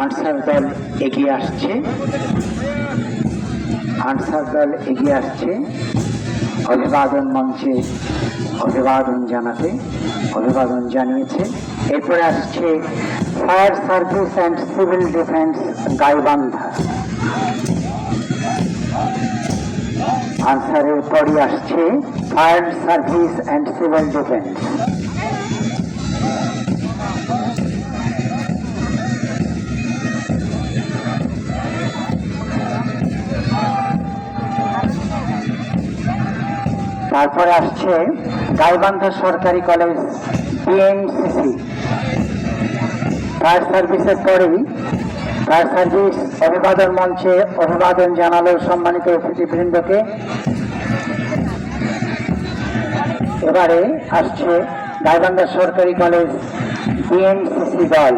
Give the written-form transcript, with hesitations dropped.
Answer দল এগিয়ে আসছে, আনসার দল এগিয়ে আসছে অভিবাদন মঞ্চে অভিবাদন জানাতে, অভিবাদন জানিয়েছে। এরপরে আসছে fire service and civil defence Gaibandha. আনসারের পরই আসছে fire service and civil defence. তারপরে আসছে গাইবান্ধা সরকারি কলেজ বিএনসিসি। ফায়ার সার্ভিসের পরেই ফায়ার সার্ভিস অভিবাদন মঞ্চে অভিবাদন জানালো সম্মানিত অতিথিবৃন্দকে। এবারে আসছে গাইবান্ধা সরকারি কলেজ বিএনসিসি দল।